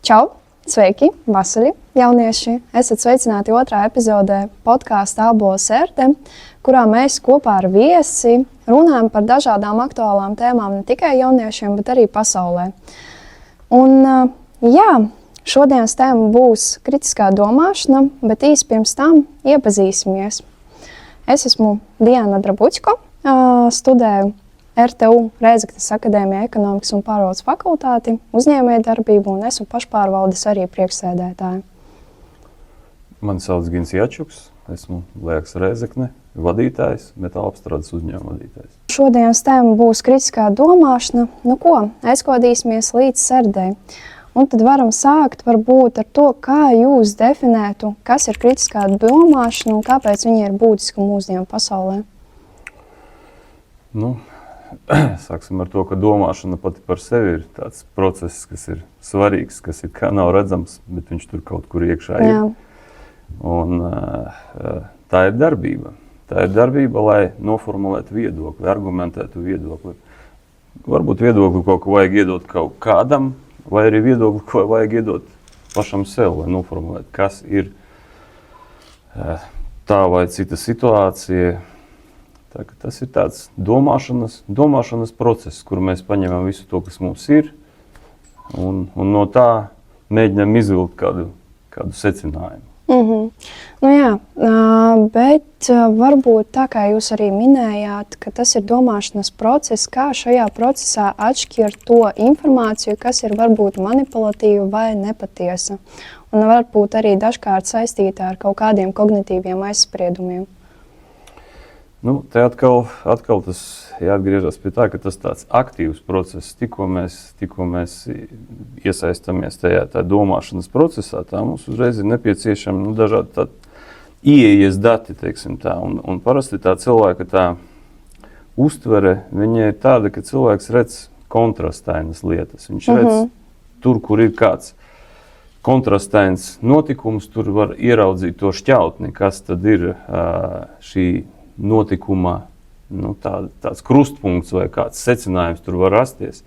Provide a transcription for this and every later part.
Čau! Sveiki, vasaļi, jaunieši! Esat sveicināti otrā epizodē podkāsta Ābola sērte, kurā mēs kopā ar viesi runājam par dažādām aktuālām tēmām ne tikai jauniešiem, bet arī pasaulē. Šodienas tēma būs kritiskā domāšana, bet īsi pirms tam iepazīsimies. Es esmu Diana Drabuķko, studēju RTU Rēzeknes akadēmijā ekonomikas un pārvaldes fakultāti, uzņēmējdarbību un esmu pašpārvaldes arī priekšsēdētāja. Mani sauc Gins Jačuks, esmu Liekas Rēzekne vadītājs, metāla apstrādes uzņēmuma vadītājs. Šodienas tēma būs kritiskā domāšana. Aizkodīsimies līdz sērdei. Un tad varam sākt varbūt ar to, kā jūs definētu, kas ir kritiskā domāšana un kāpēc viņa ir būtiska mūsdienu pasaulē. Sāksim ar to, ka domāšana pati par sevi ir tāds process, kas ir svarīgs, kas ir kā nav redzams, bet viņš tur kaut kur iekšā ir. Un tā ir darbība. Tā ir darbība, lai noformulētu viedokli, argumentētu viedokli. Varbūt viedokli kaut ko vajag iedot kaut kādam, vai arī viedokli, ko vajag iedot pašam sev, lai noformulētu, kas ir tā vai cita situācija. Tas ir tāds domāšanas process, kur mēs paņemam visu to, kas mums ir, un no tā mēģinām izvilkt kādu secinājumu. Bet varbūt tā kā jūs arī minējāt, ka tas ir domāšanas process, kā šajā procesā atšķirt to informāciju, kas ir varbūt manipulatīva vai nepatiesa, un varbūt arī dažkārt saistīta ar kaut kādiem kognitīviem aizspriedumiem. Te atkal tas jāatgriežas pie tā, ka tas tāds aktīvs process, tikko mēs iesaistamies tajā domāšanas procesā, tā mums uzreiz ir nepieciešami dažādi ieejas dati, teiksim tā. Un parasti tā cilvēka tā uztvere, viņa ir tāda, ka cilvēks redz kontrastainas lietas. Viņš redz tur, kur ir kāds kontrastains notikums, tur var ieraudzīt to šķautni, kas tad ir šī notikuma, tāds krustpunkts vai kāds secinājums tur var rasties.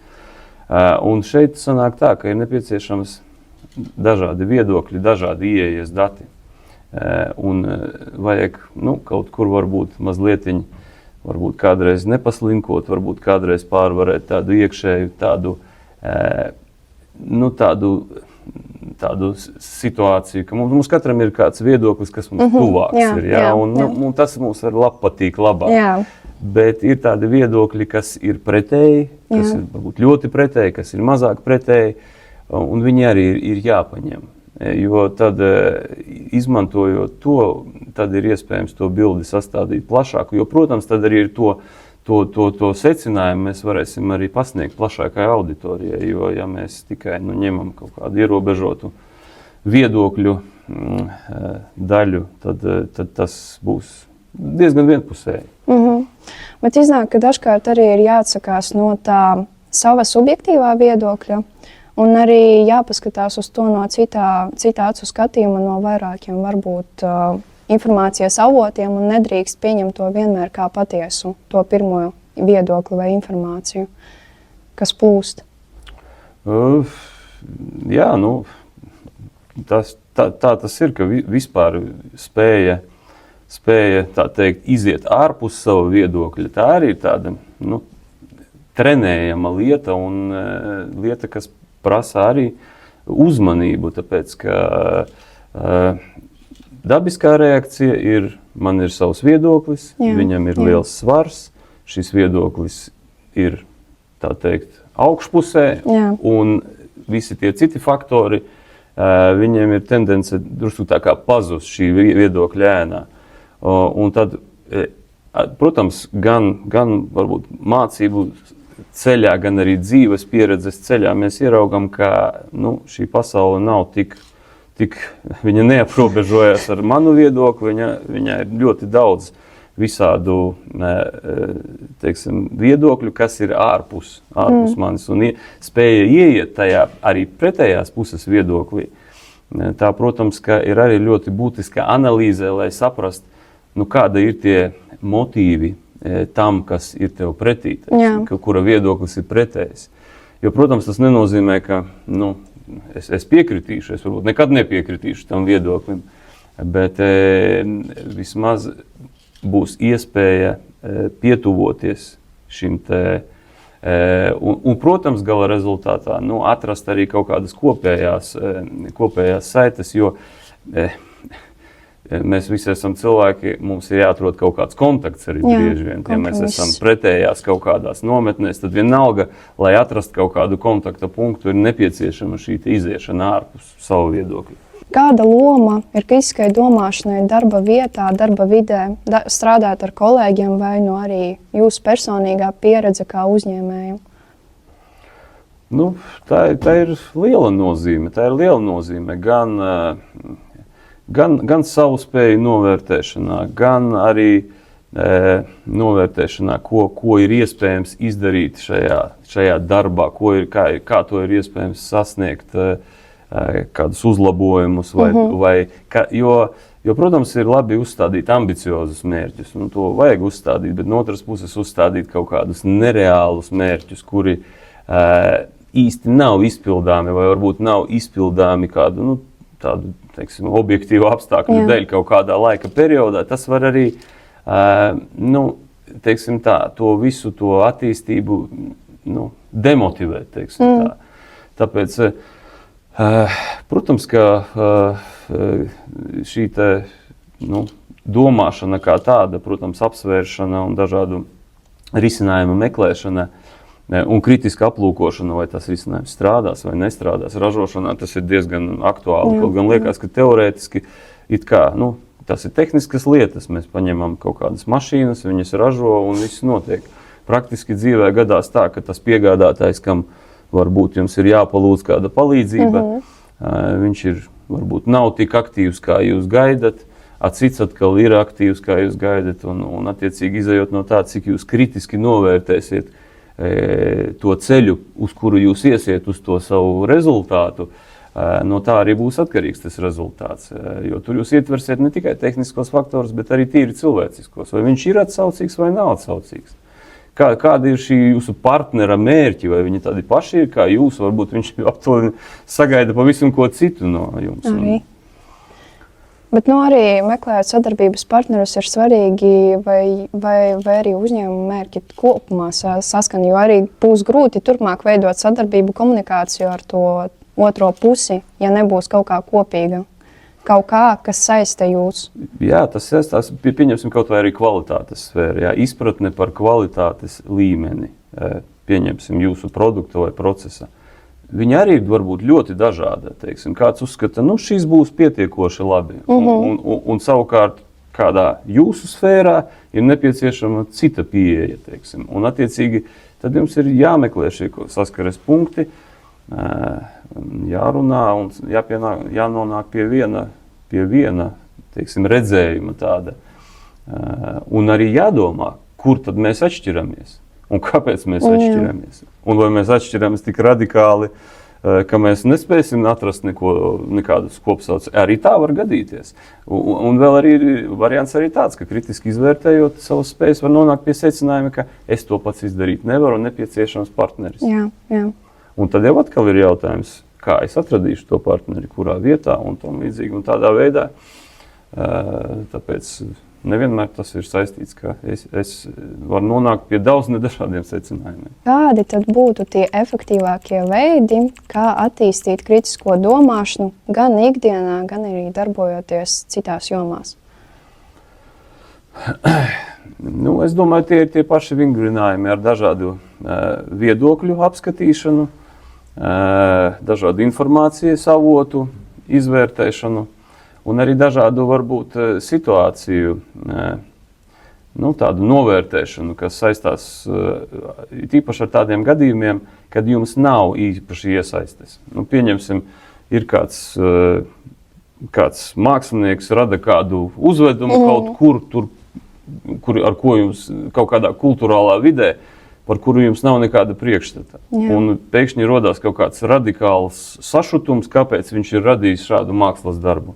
Un šeit sanāk tā, ka ir nepieciešams dažādi viedokļi, dažādi ieejas dati. Un vajag kaut kur varbūt mazlietiņ, varbūt kādreiz nepaslinkot, varbūt kādreiz pārvarēt tādu iekšēju, tādu situāciju, ka mums katram ir kāds viedoklis, kas mums tuvāks ir, un tas mums var patīk labāk. Jā. Bet ir tādi viedokļi, kas ir pretēji, kas ir varbūt ļoti pretēji, kas ir mazāk pretēji, un viņi arī ir jāpaņem. Jo tad, izmantojot to, tad ir iespējams to bildi sastādīt plašāku, jo, protams, tad arī ir to secinājumu mēs varēsim arī pasniegt plašākai auditorijai, jo, ja mēs tikai ņemam kaut kādu ierobežotu viedokļu daļu, tad tas būs diezgan vienpusēji. Bet iznāk, ka dažkārt arī ir jāatsakās no tā sava subjektīvā viedokļa un arī jāpaskatās uz to no citā acu skatījuma, no vairākiem varbūt informācijas avotiem un nedrīkst pieņemt to vienmēr kā patiesu, to pirmo viedokli vai informāciju, kas plūst. Tas ir, ka vispār spēja tā teikt, iziet ārpus savu viedokļu. Tā arī ir tāda trenējama lieta un lieta, kas prasa arī uzmanību, tāpēc, ka dabiskā reakcija ir, man ir savs viedoklis, viņam ir liels svars, šis viedoklis ir, tā teikt, augšpusē, un visi tie citi faktori, viņiem ir tendence drusku tā kā pazust šī viedokļa ēnā. Un tad, protams, gan varbūt mācību ceļā, gan arī dzīves pieredzes ceļā mēs ieraugam, ka šī pasaule nav tik viņa neaprobežojas ar manu viedokli, viņā ir ļoti daudz visādu viedokļu, kas ir ārpus manis un spēja ieiet tajā arī pretējās puses viedoklī. Tā, protams, ka ir arī ļoti būtiska analīze, lai saprast, kāda ir tie motīvi tam, kas ir tev pretī, kura viedoklis ir pretējs. Jo, protams, tas nenozīmē, ka es piekritīšu, es varbūt nekad nepiekritīšu tam viedoklim, bet vismaz būs iespēja pietuvoties šim te, un, protams, gala rezultātā atrast arī kaut kādas kopējās saites, jo mēs visi esam cilvēki, mums ir jāatrod kaut kāds kontakts arī bieži vien. Ja mēs esam pretējās kaut kādās nometnēs, tad vienalga, lai atrastu kaut kādu kontakta punktu, ir nepieciešama šī iziešana ārpus savu viedokļu. Kāda loma ir kritiskai domāšanai darba vietā, darba vidē, strādāt ar kolēģiem vai arī jūsu personīgā pieredze kā uzņēmējiem? Tā ir liela nozīme. Tā ir liela nozīme gan savu spēju novērtēšanā, gan arī novērtēšanā, ko ir iespējams izdarīt šajā darbā, kā to ir iespējams sasniegt, kādus uzlabojumus, jo, protams, ir labi uzstādīt ambiciozus mērķus, un to vajag uzstādīt, bet no otras puses uzstādīt kaut kādus nereālus mērķus, kuri īsti nav izpildāmi, vai varbūt nav izpildāmi kādu, tādu, teiksim, objektīvu apstākļu dēļ kaut kādā laika periodā. Tas var arī, teiksim tā, to visu to attīstību, demotivēt, teiksim tā. Tāpēc, protams, ka šī te, domāšana kā tāda, protams, apsvēršana un dažādu risinājumu meklēšana un kritiska aplūkošana, vai tas risinājums strādās vai nestrādās. Ražošanā tas ir diezgan aktuāli, kaut gan liekas, ka teorētiski tas ir tehniskas lietas. Mēs paņemam kaut kādas mašīnas, viņas ražo un viss notiek. Praktiski dzīvē gadās tā, ka tas piegādātājs, kam varbūt jums ir jāpalūdz kāda palīdzība, viņš varbūt nav tik aktīvs, kā jūs gaidat, cits atkal ir aktīvs, kā jūs gaidat, un attiecīgi izejot no tā, cik jūs kritiski novērtēsiet to ceļu, uz kuru jūs iesiet uz to savu rezultātu, no tā arī būs atkarīgs tas rezultāts. Jo tur jūs ietversiet ne tikai tehniskos faktorus, bet arī tīri cilvēciskos. Vai viņš ir atsaucīgs vai nav atsaucīgs? Kādi ir šī jūsu partnera mērķi? Vai viņi tādi paši ir kā jūs? Varbūt viņš aptuveni sagaida pavisam ko citu no jums. Arī. Bet arī meklējot sadarbības partnerus ir svarīgi, vai arī uzņēmuma mērķi kopumā saskan, jo arī būs grūti turpmāk veidot sadarbību, komunikāciju ar to otro pusi, ja nebūs kaut kā kopīga, kaut kā, kas saista jūs. Jā, tas saistās, pieņemsim kaut vai arī kvalitātes sfēra, jā, izpratne par kvalitātes līmeni, pieņemsim jūsu produktu vai procesa. Viņi arī var būt ļoti dažādi. Teiksim. Kāds uzskata, šis būs pietiekoši labi. Un savukārt, kādā jūsu sfērā ir nepieciešama cita pieeja. Teiksim. Un attiecīgi, tad jums ir jāmeklē šie saskares punkti, jārunā un jānonāk pie viena teiksim, redzējuma tāda. Un arī jādomā, kur tad mēs atšķiramies. Un kāpēc mēs atšķiramies? Un vai mēs atšķiramies tik radikāli, ka mēs nespēsim atrast nekādus kopsaucējus? Arī tā var gadīties. Un vēl arī variants arī tāds, ka kritiski izvērtējot savas spējas var nonākt pie secinājuma, ka es to pats izdarīt nevaru un nepieciešams partneris. Jā. Un tad jau atkal ir jautājums, kā es atradīšu to partneri, kurā vietā un tam līdzīgi un tādā veidā. Tāpēc nevienmēr tas ir saistīts, ka es varu nonākt pie daudz nedažādiem secinājumiem. Kādi tad būtu tie efektīvākie veidi, kā attīstīt kritisko domāšanu gan ikdienā, gan arī darbojoties citās jomās? Es domāju, tie ir tie paši vingrinājumi ar dažādu viedokļu apskatīšanu, dažādu informācijas avotu izvērtēšanu. Un arī dažādu, varbūt, situāciju, tādu novērtēšanu, kas saistās tīpaši ar tādiem gadījumiem, kad jums nav īpaši iesaistes. Pieņemsim, ir kāds mākslinieks rada kādu uzvedumu kaut kur, ar ko jums kaut kādā kultūrālā vidē, par kuru jums nav nekāda priekšstata. Un pēkšņi rodās kaut kāds radikāls sašutums, kāpēc viņš ir radījis šādu mākslas darbu.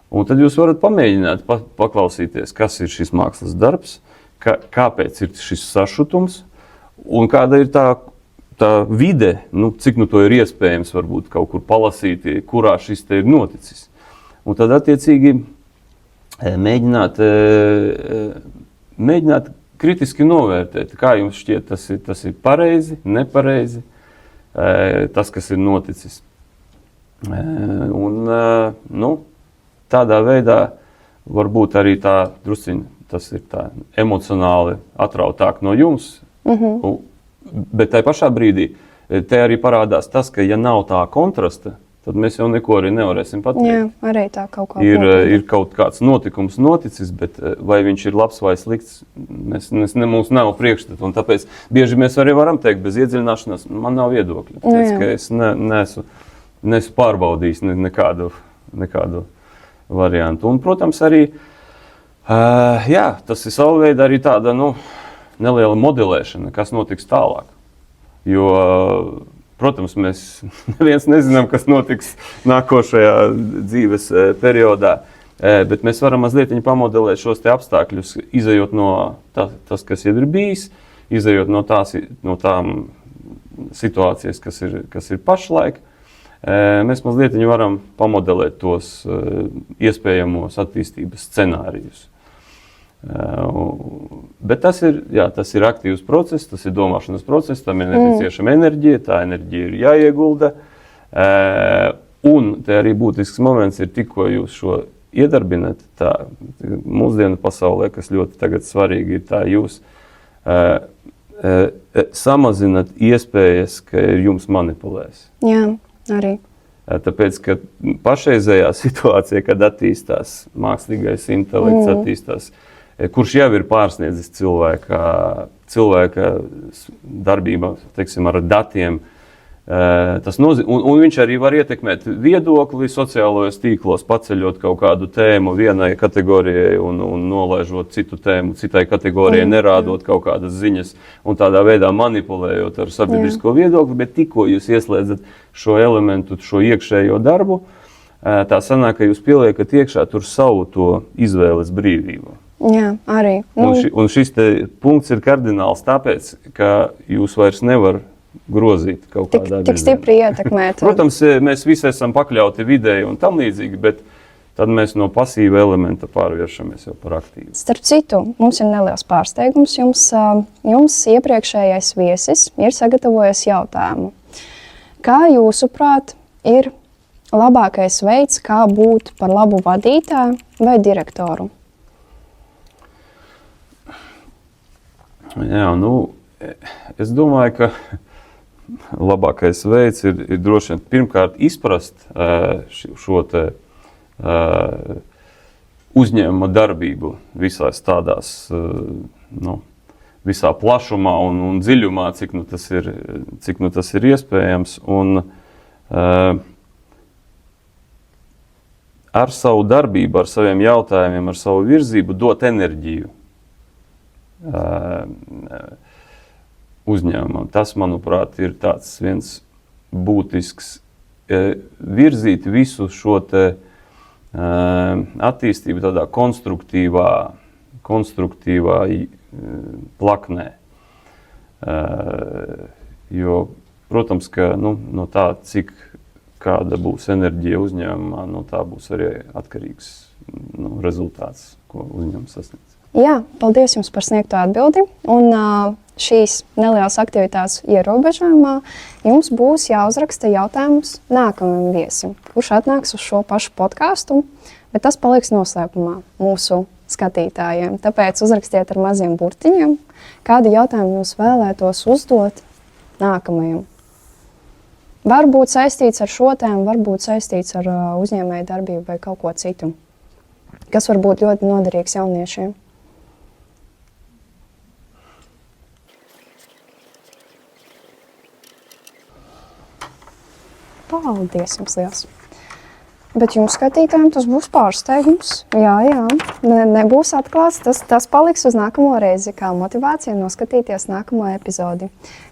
Un tad jūs varat pamēģināt paklausīties, kas ir šis mākslas darbs, kāpēc ir šis sašutums un kāda ir tā tā vide, cik to ir iespējams varbūt kaut kur palasīt, kurā šis te ir noticis. Un tad attiecīgi mēģināt kritiski novērtēt, kā jums šķiet, tas ir pareizi, nepareizi, tas, kas ir noticis. Un tādā veidā varbūt arī tā drusciņ, tas ir tā emocionāli atrautāk no jums, bet tai pašā brīdī te arī parādās tas, ka ja nav tā kontrasta, tad mēs jau neko arī nevarēsim pateikt. Jā, arī tā kaut kā ir kaut kāds notikums noticis, bet vai viņš ir labs vai slikts, mums nav priekšstatu. Un tāpēc bieži mēs arī varam teikt, bez iedziļināšanās, man nav viedokļa. Tāpēc, ka es neesmu pārbaudījis nekādu variantu. Un, protams, arī tas ir sava veida arī tāda neliela modelēšana, kas notiks tālāk. Jo, protams, mēs neviens nezinām, kas notiks nākošajā dzīves periodā, bet mēs varam mazliet pamodelēt šos te apstākļus, izejot no tas, kas jau ir bijis, izejot no tām situācijas, kas ir pašlaik. Mēs mazliet varam pamodelēt tos iespējamos attīstības scenārijus. Bet tas ir aktīvs process, tas ir domāšanas process, tam ir nepieciešama enerģija, tā enerģija ir jāiegulda. Un te arī būtisks moments ir, tikko jūs šo iedarbinat, tā mūsdienu pasaulē, kas ļoti tagad svarīgi ir, tā jūs samazinat iespējas, ka jums manipulēs. Jā, arī. Tāpēc, ka pašreizējā situācija, kad attīstās mākslīgais intelekts, attīstās, kurš jau ir pārsniedzis cilvēka darbība, teiksim, ar datiem, un viņš arī var ietekmēt viedokli sociālajos tīklos, paceļot kaut kādu tēmu vienai kategorijai un nolaižot citu tēmu, citai kategorijai, nerādot kaut kādas ziņas un tādā veidā manipulējot ar sabiedrisko viedokli, bet tikko jūs ieslēdzat šo elementu, šo iekšējo darbu, tā sanāk, ka jūs pieliekat iekšā tur savu to izvēles brīvību. Jā, arī. Un šis te punkts ir kardināls tāpēc, ka jūs vairs nevar grozīt kaut kādā tik stipri ietekmēt. Protams, mēs visi esam pakļauti videi un tam līdzīgi, bet tad mēs no pasīva elementa pārvēršamies jau par aktīvu. Starp citu, mums ir neliels pārsteigums. Jums iepriekšējais viesis ir sagatavojis jautājumu. Kā jūsuprāt ir labākais veids, kā būt par labu vadītāju vai direktoru? Jā, es domāju, ka labākais veids ir droši vien pirmkārt izprast šo te uzņēmuma darbību visās tādās, visā plašumā un dziļumā, cik tas ir iespējams. Un ar savu darbību, ar saviem jautājumiem, ar savu virzību dot enerģiju uzņēmumam. Tas, manuprāt, ir tāds viens būtisks virzīt visu šo te attīstību tādā konstruktīvā plaknē. Jo, protams, ka no tā, cik kāda būs enerģija uzņēmumā, no tā būs arī atkarīgs rezultāts, ko uzņēmums sasniedz. Jā, paldies jums par sniegto atbildi. Un šīs nelielas aktivitātes ierobežojumā jums būs jāuzraksta jautājums nākamajam viesim, kurš atnāks uz šo pašu podcastu, bet tas paliks noslēpumā mūsu skatītājiem. Tāpēc uzrakstiet ar maziem burtiņiem, kādu jautājumu jūs vēlētos uzdot nākamajam. Varbūt saistīts ar šo tēmu, varbūt saistīts ar uzņēmēju darbību vai kaut ko citu, kas var būt ļoti noderīgs jauniešiem. Paldies jums liels! Bet jums, skatītājiem, tas būs pārsteigums. Jā, nebūs atklāts. Tas paliks uz nākamo reizi, kā motivācija noskatīties nākamo epizodi.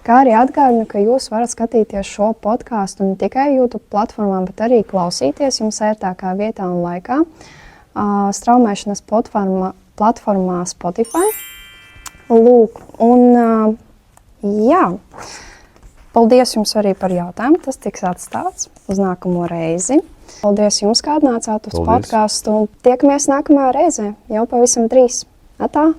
Kā arī atgādinu, ka jūs varat skatīties šo podcastu ne tikai YouTube platformā, bet arī klausīties jums ērtākā vietā un laikā. Straumēšanas platformā Spotify. Lūk, un jā. Paldies jums arī par jautājumu. Tas tiks atstāts uz nākamo reizi. Paldies jums, kā atnācāt uz podkāstu. Tiekamies nākamajā reizē, jau pavisam drīz. Atā!